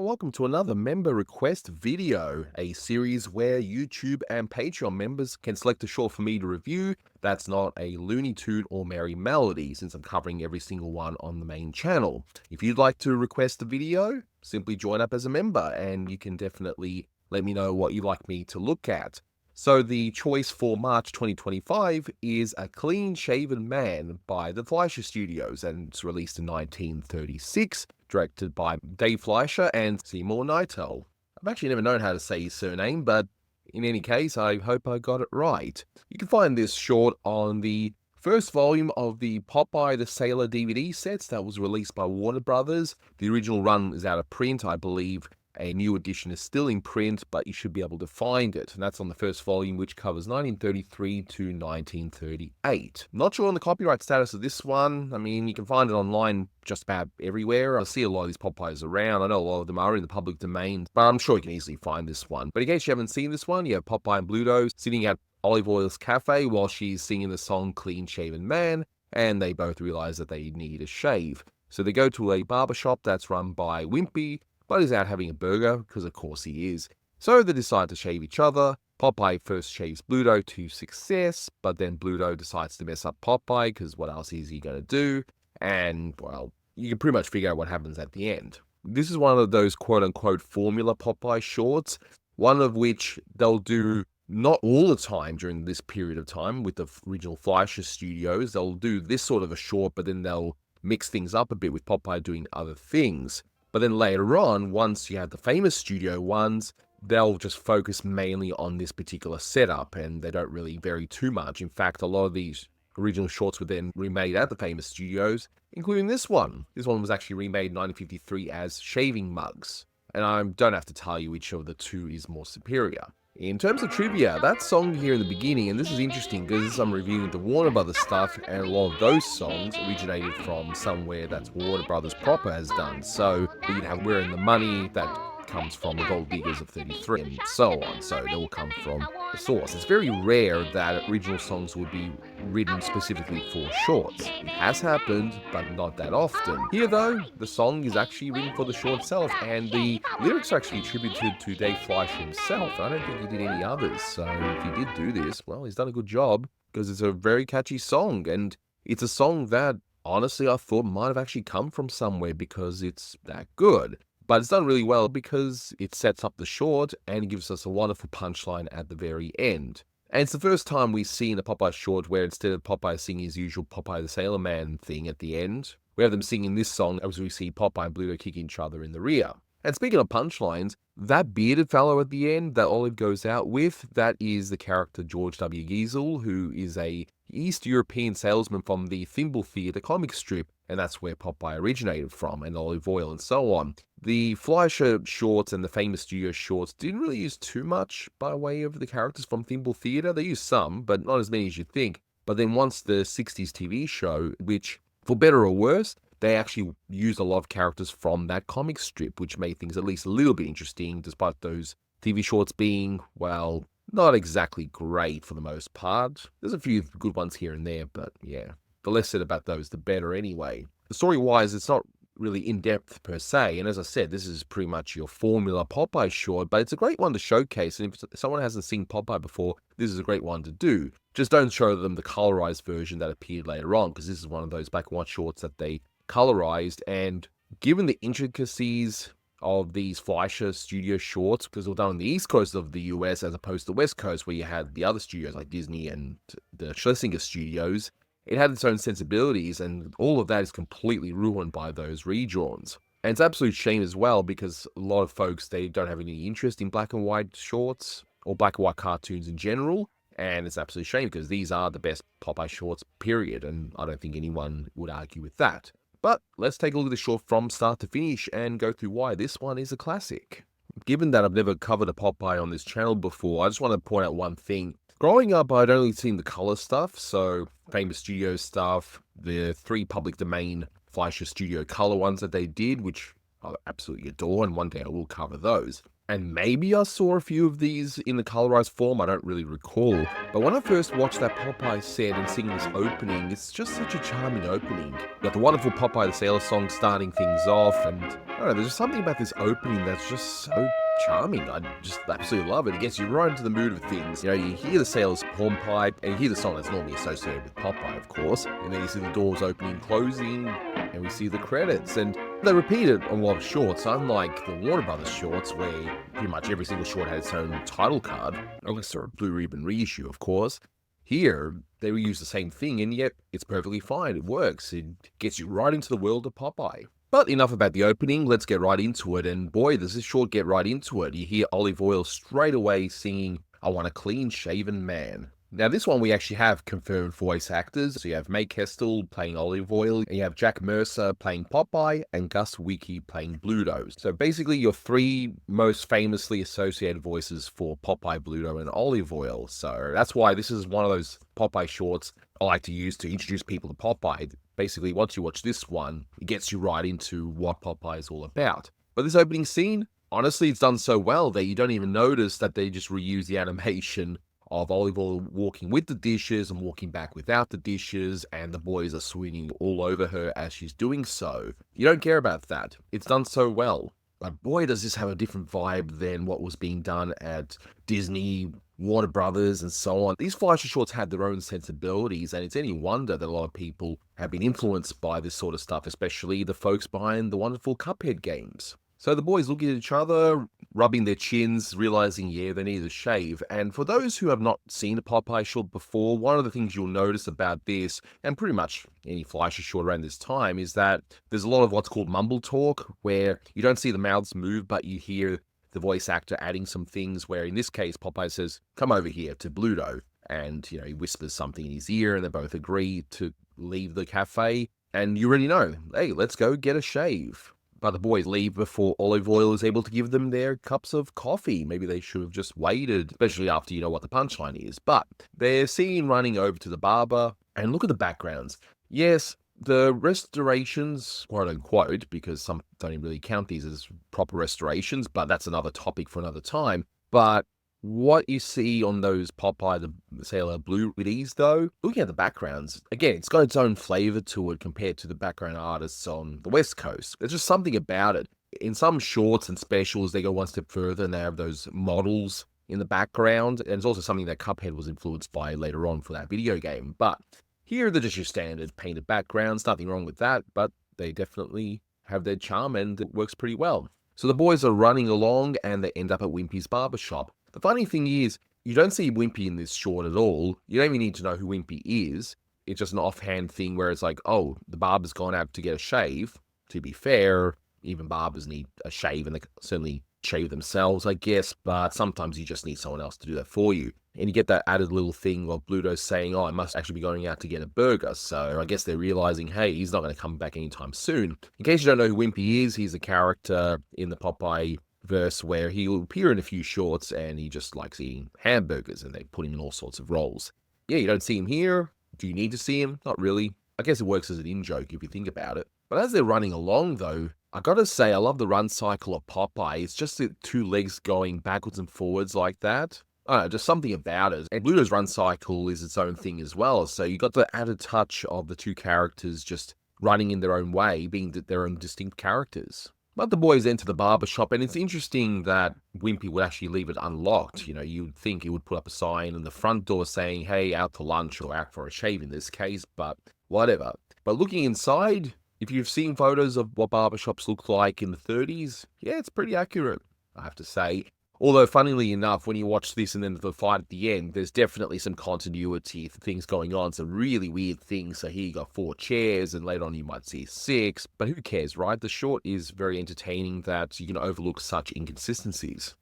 welcome to another member request video, a series where YouTube and Patreon members can select a short for me to review that's not a Looney Tune or Merry Melody, since I'm covering every single one on the main channel. If you'd like to request a video, simply join up as a member and you can definitely let me know what you'd like me to look at. So the choice for March 2025 is A Clean Shaven Man by the Fleischer Studios, and it's released in 1936, directed by Dave Fleischer and Seymour Nightel. I've actually never known how to say his surname, but in any case, I hope I got it right. You can find this short on the first volume of the Popeye the Sailor DVD sets that was released by Warner Brothers. The original run is out of print, I believe. A new edition is still in print, but you should be able to find it. And that's on the first volume, which covers 1933 to 1938. Not sure on the copyright status of this one. I mean, you can find it online just about everywhere. I see a lot of these Popeyes around. I know a lot of them are in the public domain, but I'm sure you can easily find this one. But in case you haven't seen this one, you have Popeye and Bluto sitting at Olive Oil's cafe while she's singing the song Clean Shaven Man, and they both realize that they need a shave. So they go to a barber shop that's run by Wimpy, but he's out having a burger, because of course he is. So they decide to shave each other. Popeye first shaves Bluto to success, but then Bluto decides to mess up Popeye, because what else is he going to do? And, well, you can pretty much figure out what happens at the end. This is one of those quote-unquote formula Popeye shorts, one of which they'll do not all the time during this period of time with the original Fleischer Studios. They'll do this sort of a short, but then they'll mix things up a bit with Popeye doing other things. But then later on, once you have the famous studio ones, they'll just focus mainly on this particular setup, and they don't really vary too much. In fact, a lot of these original shorts were then remade at the famous studios, including this one. This one was actually remade in 1953 as Shaving Mugs, and I don't have to tell you which of the two is more superior. In terms of trivia, that song here in the beginning, and this is interesting because I'm reviewing the Warner Brothers stuff, and a lot of those songs originated from somewhere that Warner Brothers proper has done. So you'd have We're in the Money, that comes from the Gold Diggers of 33, and so on. So they will come from the source. It's very rare that original songs would be written specifically for shorts. It has happened, but not that often. Here though, the song is actually written for the short itself, and the lyrics are actually attributed to Dave Fleischer himself. I don't think he did any others, so if he did do this, well, he's done a good job, because it's a very catchy song, and it's a song that, honestly, I thought might have actually come from somewhere because it's that good. But it's done really well because it sets up the short and gives us a wonderful punchline at the very end. And it's the first time we see in a Popeye short where instead of Popeye singing his usual Popeye the Sailor Man thing at the end, we have them singing this song as we see Popeye and Bluto kick each other in the rear. And speaking of punchlines, that bearded fellow at the end that Olive goes out with, that is the character George W. Giesel, who is a East European salesman from the Thimble Theatre comic strip, and that's where Popeye originated from, and Olive Oil and so on. The Fleischer shorts and the famous studio shorts didn't really use too much by way of the characters from Thimble Theatre. They used some, but not as many as you'd think. But then once the 60s TV show, which, for better or worse, they actually used a lot of characters from that comic strip, which made things at least a little bit interesting, despite those TV shorts being, well, not exactly great for the most part. There's a few good ones here and there, but yeah, the less said about those, the better anyway. The story-wise, it's not really in-depth per se, and as I said, this is pretty much your formula Popeye short, but it's a great one to showcase, and if someone hasn't seen Popeye before, this is a great one to do. Just don't show them the colorized version that appeared later on, because this is one of those black and white shorts that they colorized, and given the intricacies of these Fleischer studio shorts, because they were done on the east coast of the US as opposed to the west coast where you had the other studios like Disney and the Schlesinger studios, it had its own sensibilities, and all of that is completely ruined by those redrawns. And it's an absolute shame as well, because a lot of folks, they don't have any interest in black and white shorts or black and white cartoons in general, and it's an absolute shame because these are the best Popeye shorts, period, and I don't think anyone would argue with that. But let's take a look at the short from start to finish and go through why this one is a classic. Given that I've never covered a Popeye on this channel before, I just want to point out one thing. Growing up, I'd only seen the color stuff, so famous studio stuff, the 3 public domain Fleischer Studio color ones that they did, which I absolutely adore, and one day I will cover those. And maybe I saw a few of these in the colorized form, I don't really recall. But when I first watched that Popeye set and seeing this opening, it's just such a charming opening. You got the wonderful Popeye the Sailor song starting things off, and I don't know, there's just something about this opening that's just so charming. I just absolutely love it. It gets you right into the mood of things. You know, you hear the sailor's hornpipe, and you hear the song that's normally associated with Popeye, of course. And then you see the doors opening and closing, and we see the credits. And they repeat it on a lot of shorts, unlike the Warner Brothers shorts, where pretty much every single short had its own title card, unless they're a Blue Ribbon reissue, of course. Here, they use the same thing, and yet it's perfectly fine. It works. It gets you right into the world of Popeye. But enough about the opening, let's get right into it. And boy, does this short get right into it. You hear Olive Oil straight away singing, "I Want a Clean Shaven Man." Now, this one we actually have confirmed voice actors. So you have May Kestel playing Olive Oil, and you have Jack Mercer playing Popeye, and Gus Wiki playing Bluto. So basically your three most famously associated voices for Popeye, Bluto, and Olive Oil. So that's why this is one of those Popeye shorts I like to use to introduce people to Popeye. Basically, once you watch this one, it gets you right into what Popeye is all about. But this opening scene, honestly, it's done so well that you don't even notice that they just reuse the animation of Olive Oil walking with the dishes and walking back without the dishes, and the boys are swinging all over her as she's doing so. You don't care about that. It's done so well. But boy, does this have a different vibe than what was being done at Disney, Warner Brothers, and so on. These Fleischer shorts had their own sensibilities, and it's any wonder that a lot of people have been influenced by this sort of stuff, especially the folks behind the wonderful Cuphead games. So the boys look at each other, rubbing their chins, realizing, yeah, they need a shave. And for those who have not seen a Popeye short before, one of the things you'll notice about this, and pretty much any Fleischer short around this time, is that there's a lot of what's called mumble talk, where you don't see the mouths move, but you hear the voice actor adding some things, where in this case, Popeye says, "Come over here," to Bluto. And, you know, he whispers something in his ear, and they both agree to leave the cafe. And you already know, hey, let's go get a shave. But the boys leave before Olive Oil is able to give them their cups of coffee. Maybe they should have just waited, especially after you know what the punchline is. But they're seen running over to the barber, and look at the backgrounds. Yes, the restorations, quote unquote, because some don't even really count these as proper restorations, but that's another topic for another time. But what you see on those Popeye the Sailor Blue hoodies, though, looking at the backgrounds, again, it's got its own flavor to it compared to the background artists on the West Coast. There's just something about it. In some shorts and specials, they go one step further and they have those models in the background. And it's also something that Cuphead was influenced by later on for that video game. But here, they're just your standard painted backgrounds. Nothing wrong with that, but they definitely have their charm and it works pretty well. So the boys are running along and they end up at Wimpy's barbershop. The funny thing is, you don't see Wimpy in this short at all. You don't even need to know who Wimpy is. It's just an offhand thing where it's like, oh, the barber's gone out to get a shave. To be fair, even barbers need a shave, and they certainly shave themselves, I guess, but sometimes you just need someone else to do that for you. And you get that added little thing of Bluto saying, oh, I must actually be going out to get a burger. So I guess they're realizing, hey, he's not going to come back anytime soon. In case you don't know who Wimpy is, he's a character in the Popeye verse where he'll appear in a few shorts and he just likes eating hamburgers and they put him in all sorts of roles. Yeah, you don't see him here. Do you need to see him? Not really. I guess it works as an in-joke if you think about it. But as they're running along, though, I gotta say, I love the run cycle of Popeye. It's just the two legs going backwards and forwards like that. I don't know, just something about it. And Bluto's run cycle is its own thing as well. So you got the added touch of the two characters just running in their own way, being their own distinct characters. But the boys enter the barber shop, and it's interesting that Wimpy would actually leave it unlocked. You know, you'd think he would put up a sign in the front door saying, hey, out to lunch or out for a shave in this case, but whatever. But looking inside, if you've seen photos of what barbershops look like in the 30s, yeah, it's pretty accurate, I have to say. Although, funnily enough, when you watch this and then the fight at the end, there's definitely some continuity, things going on, some really weird things. So here you got 4 chairs, and later on you might see 6, but who cares, right? The short is very entertaining that you can overlook such inconsistencies.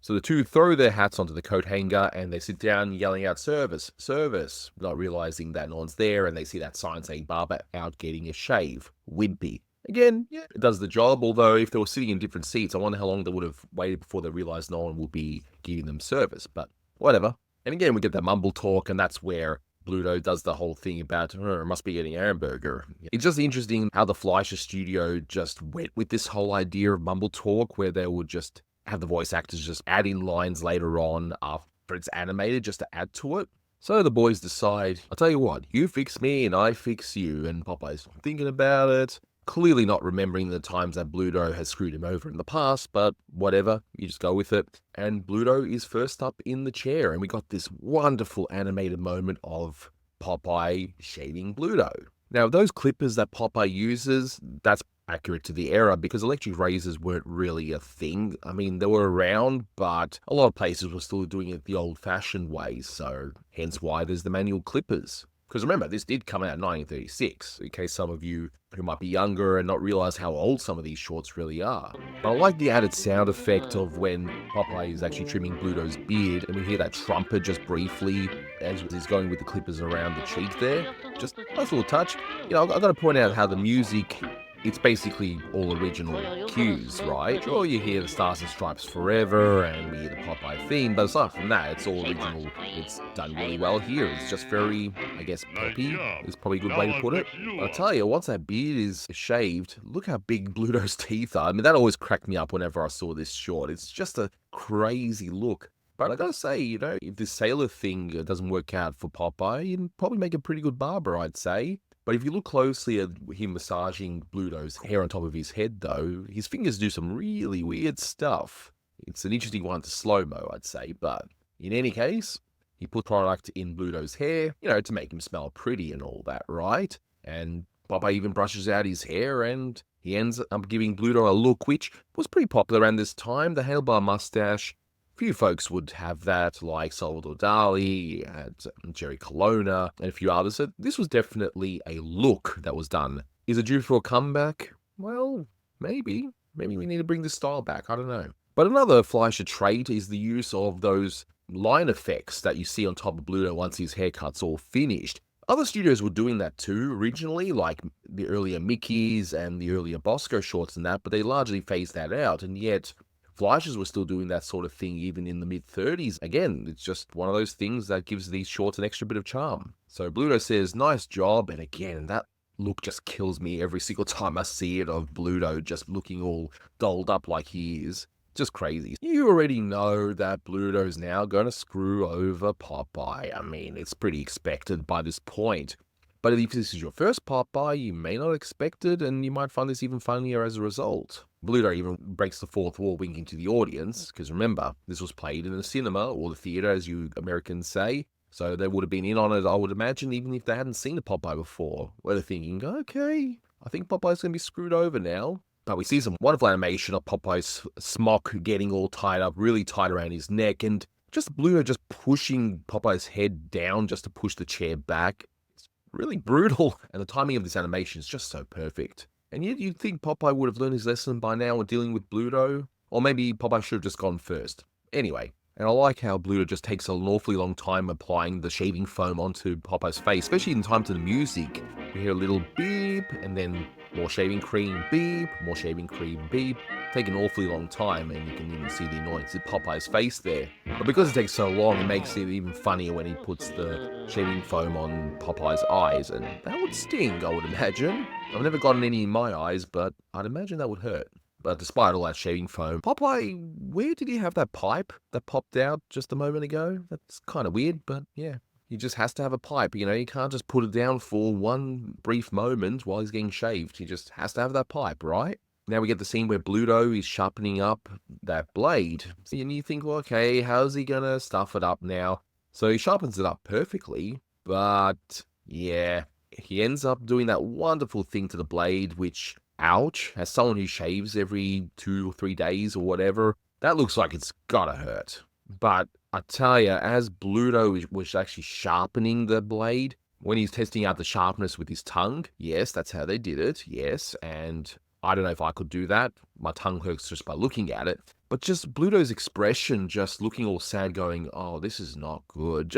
So the two throw their hats onto the coat hanger, and they sit down yelling out, service, service, not realizing that no one's there, and they see that sign saying, Barber out getting a shave, Wimpy. Again, yeah, it does the job, although if they were sitting in different seats, I wonder how long they would have waited before they realized no one would be giving them service, but whatever. And again, we get that mumble talk, and that's where Bluto does the whole thing about, must be getting a hamburger. It's just interesting how the Fleischer studio just went with this whole idea of mumble talk, where they would just have the voice actors just add in lines later on after it's animated just to add to it. So the boys decide, I'll tell you what, you fix me and I fix you. And Popeye's thinking about it, clearly not remembering the times that Bluto has screwed him over in the past, but whatever, you just go with it. And Bluto is first up in the chair, and we got this wonderful animated moment of Popeye shaving Bluto. Now, those clippers that Popeye uses, that's accurate to the era because electric razors weren't really a thing. I mean, they were around, but a lot of places were still doing it the old-fashioned way, so hence why there's the manual clippers. Because remember, this did come out in 1936, in case some of you who might be younger and not realize how old some of these shorts really are. But I like the added sound effect of when Popeye is actually trimming Bluto's beard, and we hear that trumpet just briefly as he's going with the clippers around the cheek there. Just a nice little touch. You know, I've got to point out how the music, it's basically all original cues, right? Sure, you hear the Stars and Stripes Forever, and we hear the Popeye theme, but aside from that, it's all original. It's done really well here. It's just very, I guess, peppy is probably a good way to put it. But I'll tell you, once that beard is shaved, look how big Bluto's teeth are. I mean, that always cracked me up whenever I saw this short. It's just a crazy look. But I gotta say, you know, if this sailor thing doesn't work out for Popeye, you'd probably make a pretty good barber, I'd say. But if you look closely at him massaging Bluto's hair on top of his head, though, his fingers do some really weird stuff. It's an interesting one to slow-mo, I'd say, but in any case, he put product in Bluto's hair, you know, to make him smell pretty and all that, right? And Popeye even brushes out his hair, and he ends up giving Bluto a look which was pretty popular around this time, the handlebar mustache. Few folks would have that, like Salvador Dali, and Jerry Colonna, and a few others. So this was definitely a look that was done. Is it due for a comeback? Well, maybe. Maybe we need to bring this style back, I don't know. But another Fleischer trait is the use of those line effects that you see on top of Bluto once his haircut's all finished. Other studios were doing that too originally, like the earlier Mickeys and the earlier Bosco shorts and that, but they largely phased that out, and yet Fleischers were still doing that sort of thing even in the mid-30s. Again, it's just one of those things that gives these shorts an extra bit of charm. So Bluto says, nice job, and again, that look just kills me every single time I see it of Bluto just looking all dolled up like he is. Just crazy. You already know that Bluto's now going to screw over Popeye. I mean, it's pretty expected by this point. But if this is your first Popeye, you may not expect it, and you might find this even funnier as a result. Bluto even breaks the fourth wall winking to the audience, because remember, this was played in a cinema, or the theatre, as you Americans say, so they would have been in on it, I would imagine, even if they hadn't seen a Popeye before. Where they're thinking, okay, I think Popeye's going to be screwed over now. But we see some wonderful animation of Popeye's smock getting all tied up, really tight around his neck, and just Bluto just pushing Popeye's head down just to push the chair back. It's really brutal, and the timing of this animation is just so perfect. And yet you'd think Popeye would have learned his lesson by now in dealing with Bluto, or maybe Popeye should have just gone first. Anyway, and I like how Bluto just takes an awfully long time applying the shaving foam onto Popeye's face, especially in time to the music. We hear a little beep, and then more shaving cream, beep, more shaving cream, beep. Take an awfully long time, and you can even see the annoyance in Popeye's face there. But because it takes so long, it makes it even funnier when he puts the shaving foam on Popeye's eyes, and that would sting, I would imagine. I've never gotten any in my eyes, but I'd imagine that would hurt. But despite all that shaving foam, Popeye, where did he have that pipe that popped out just a moment ago? That's kind of weird, but yeah. He just has to have a pipe, you know, you can't just put it down for one brief moment while he's getting shaved. He just has to have that pipe, right? Now we get the scene where Bluto is sharpening up that blade. And you think, well, okay, how's he gonna stuff it up now? So he sharpens it up perfectly, but yeah, he ends up doing that wonderful thing to the blade, which, ouch, as someone who shaves every 2 or 3 days or whatever, that looks like it's gotta hurt. But I tell you, as Bluto was actually sharpening the blade, when he's testing out the sharpness with his tongue, yes, that's how they did it, yes, and I don't know if I could do that. My tongue hurts just by looking at it. But just Bluto's expression, just looking all sad, going, oh, this is not good,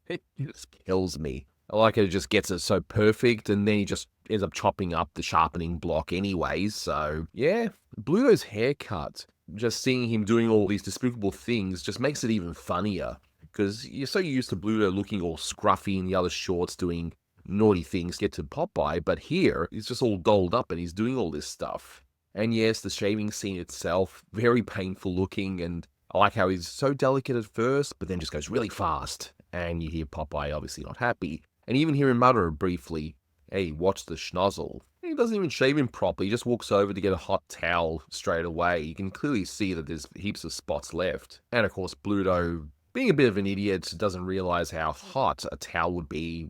it just kills me. I like it just gets it so perfect, and then he just ends up chopping up the sharpening block anyways, so yeah. Bluto's haircut, just seeing him doing all these despicable things just makes it even funnier, because you're so used to Bluto looking all scruffy in the other shorts doing naughty things get to Popeye, but here he's just all dolled up and he's doing all this stuff. And yes, the shaving scene itself, very painful looking, and I like how he's so delicate at first, but then just goes really fast. And you hear Popeye obviously not happy. And you even hear him mutter briefly, "Hey, watch the schnozzle." And he doesn't even shave him properly, he just walks over to get a hot towel straight away. You can clearly see that there's heaps of spots left. And of course, Bluto, being a bit of an idiot, doesn't realize how hot a towel would be,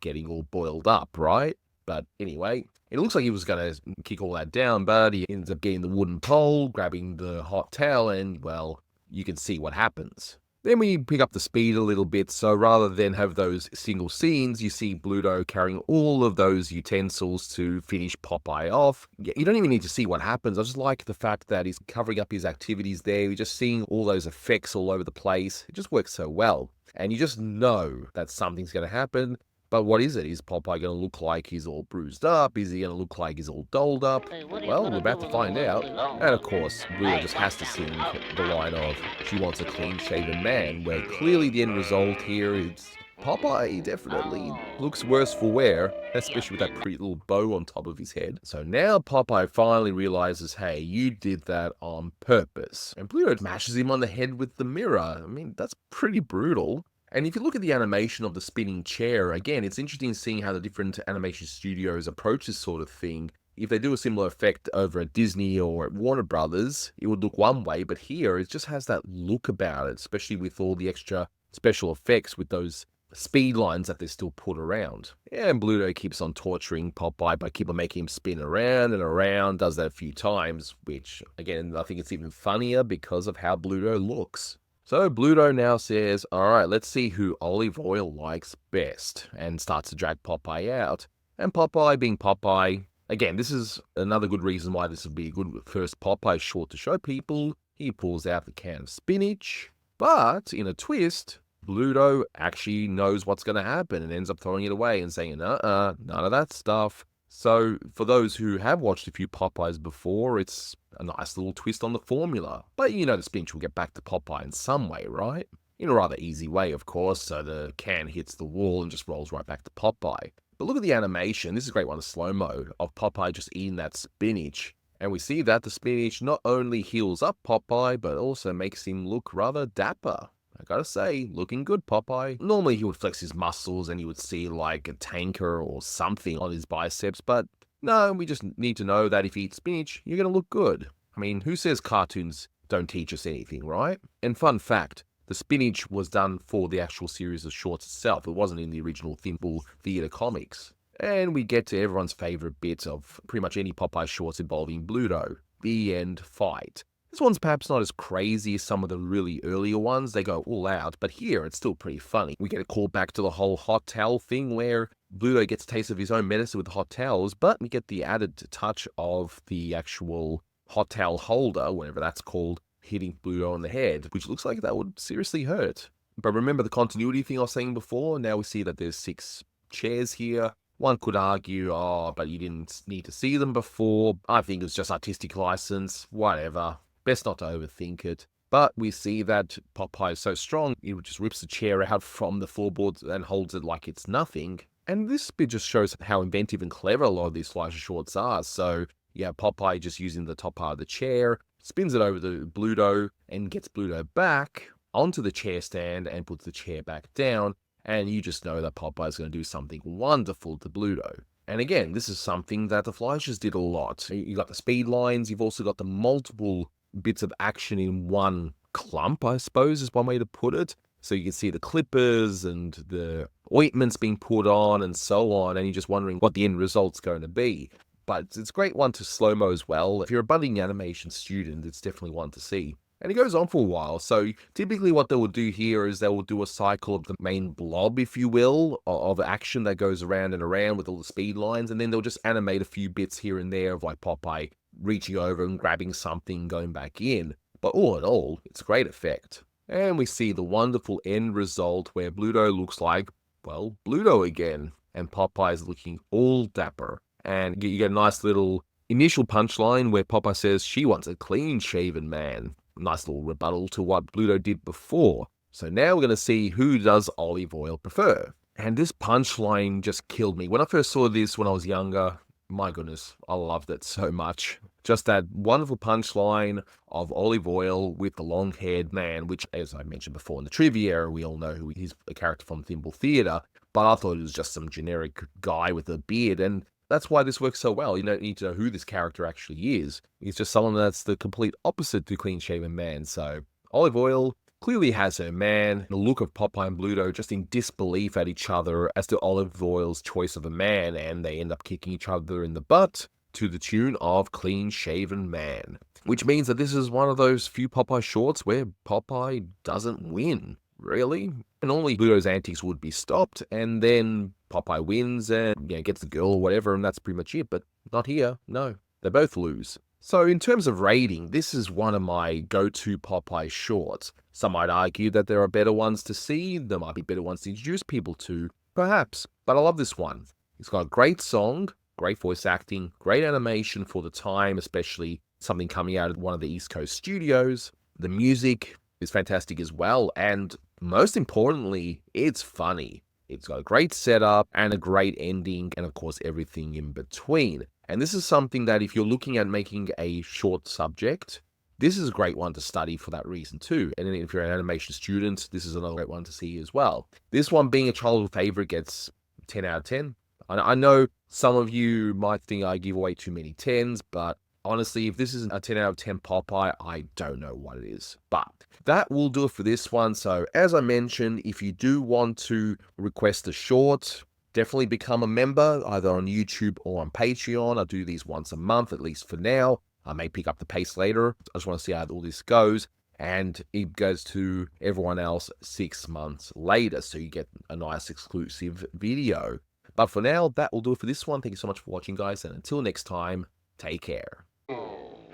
getting all boiled up, right? But anyway, it looks like he was going to kick all that down, but he ends up getting the wooden pole, grabbing the hot towel, and, well, you can see what happens. Then we pick up the speed a little bit, so rather than have those single scenes, you see Bluto carrying all of those utensils to finish Popeye off. You don't even need to see what happens. I just like the fact that he's covering up his activities there. You're just seeing all those effects all over the place. It just works so well. And you just know that something's going to happen. But what is it? Is Popeye going to look like he's all bruised up? Is he going to look like he's all dolled up? Well, we're about to find out. And of course, Bluto just has to sing the line of "She wants a clean-shaven man," where clearly the end result here is Popeye definitely looks worse for wear, especially with that pretty little bow on top of his head. So now Popeye finally realizes, hey, you did that on purpose. And Bluto smashes him on the head with the mirror. I mean, that's pretty brutal. And if you look at the animation of the spinning chair, again, it's interesting seeing how the different animation studios approach this sort of thing. If they do a similar effect over at Disney or at Warner Brothers, it would look one way, but here it just has that look about it, especially with all the extra special effects with those speed lines that they still put around. Yeah, and Bluto keeps on torturing Popeye by keep on making him spin around and around, does that a few times, which, again, I think it's even funnier because of how Bluto looks. So Bluto now says, alright, let's see who Olive Oil likes best, and starts to drag Popeye out. And Popeye being Popeye, again, this is another good reason why this would be a good first Popeye short to show people. He pulls out the can of spinach, but in a twist, Bluto actually knows what's going to happen and ends up throwing it away and saying, none of that stuff. So, for those who have watched a few Popeyes before, it's a nice little twist on the formula. But you know the spinach will get back to Popeye in some way, right? In a rather easy way, of course, so the can hits the wall and just rolls right back to Popeye. But look at the animation, this is a great one of slow-mo, of Popeye just eating that spinach. And we see that the spinach not only heals up Popeye, but also makes him look rather dapper. I gotta say, looking good, Popeye. Normally he would flex his muscles and you would see like a tanker or something on his biceps, but no, we just need to know that if you eat spinach, you're gonna look good. I mean, who says cartoons don't teach us anything, right? And fun fact, the spinach was done for the actual series of shorts itself. It wasn't in the original Thimble theater comics. And we get to everyone's favorite bit of pretty much any Popeye shorts involving Bluto. The end fight. This one's perhaps not as crazy as some of the really earlier ones, they go all out, but here it's still pretty funny. We get a call back to the whole hot towel thing where Bluto gets a taste of his own medicine with hot towels, but we get the added touch of the actual hot towel holder, whatever that's called, hitting Bluto on the head, which looks like that would seriously hurt. But remember the continuity thing I was saying before? Now we see that there's 6 chairs here. One could argue, but you didn't need to see them before. I think it's just artistic license, whatever. Best not to overthink it. But we see that Popeye is so strong, he just rips the chair out from the floorboards and holds it like it's nothing. And this bit just shows how inventive and clever a lot of these Fleischer shorts are. So, yeah, Popeye just using the top part of the chair, spins it over to Bluto, and gets Bluto back onto the chair stand and puts the chair back down. And you just know that Popeye's going to do something wonderful to Bluto. And again, this is something that the Fleischers did a lot. You got the speed lines, you've also got the multiple bits of action in one clump, I suppose is one way to put it. So you can see the clippers and the ointments being put on and so on, and you're just wondering what the end result's going to be. But it's a great one to slow-mo as well. If you're a budding animation student, it's definitely one to see. And it goes on for a while, so typically what they will do here is they will do a cycle of the main blob, if you will, of action that goes around and around with all the speed lines, and then they'll just animate a few bits here and there of like Popeye reaching over and grabbing something, going back in. But all in all, it's a great effect. And we see the wonderful end result where Bluto looks like, well, Bluto again, and Popeye's looking all dapper. And you get a nice little initial punchline where Popeye says she wants a clean-shaven man. Nice little rebuttal to what Bluto did before. So now we're going to see who does Olive Oil prefer. And this punchline just killed me. When I first saw this when I was younger, my goodness, I loved it so much. Just that wonderful punchline of olive oil with the long-haired man, which, as I mentioned before in the trivia, we all know who he's a character from Thimble Theatre, but I thought it was just some generic guy with a beard, and that's why this works so well. You don't need to know who this character actually is. He's just someone that's the complete opposite to Clean Shaven Man. So, olive oil clearly has her man. The look of Popeye and Bluto just in disbelief at each other as to olive oil's choice of a man, and they end up kicking each other in the butt to the tune of Clean Shaven Man. Which means that this is one of those few Popeye shorts where Popeye doesn't win, really. And normally Bluto's antics would be stopped, and then Popeye wins and gets the girl or whatever, and that's pretty much it. But not here, no. They both lose. So in terms of rating, this is one of my go-to Popeye shorts. Some might argue that there are better ones to see, there might be better ones to introduce people to, perhaps. But I love this one. It's got a great song, great voice acting, great animation for the time, especially something coming out of one of the East Coast studios. The music is fantastic as well, and most importantly, it's funny. It's got a great setup and a great ending, and of course everything in between. And this is something that if you're looking at making a short subject, this is a great one to study for that reason too. And then if you're an animation student, this is another great one to see as well. This one being a childhood favorite gets 10 out of 10. I know some of you might think I give away too many 10s, but honestly, if this is a 10 out of 10 Popeye, I don't know what it is. But that will do it for this one. So as I mentioned, if you do want to request a short, definitely become a member, either on YouTube or on Patreon. I do these once a month, at least for now. I may pick up the pace later. I just want to see how all this goes. And it goes to everyone else 6 months later, so you get a nice exclusive video. But for now, that will do it for this one. Thank you so much for watching, guys, and until next time, take care. Hello,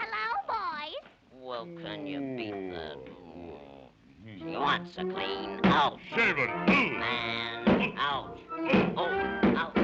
boys. Well, can you beat that? He wants a clean out. Shaven. Man, ouch. Oh, ouch.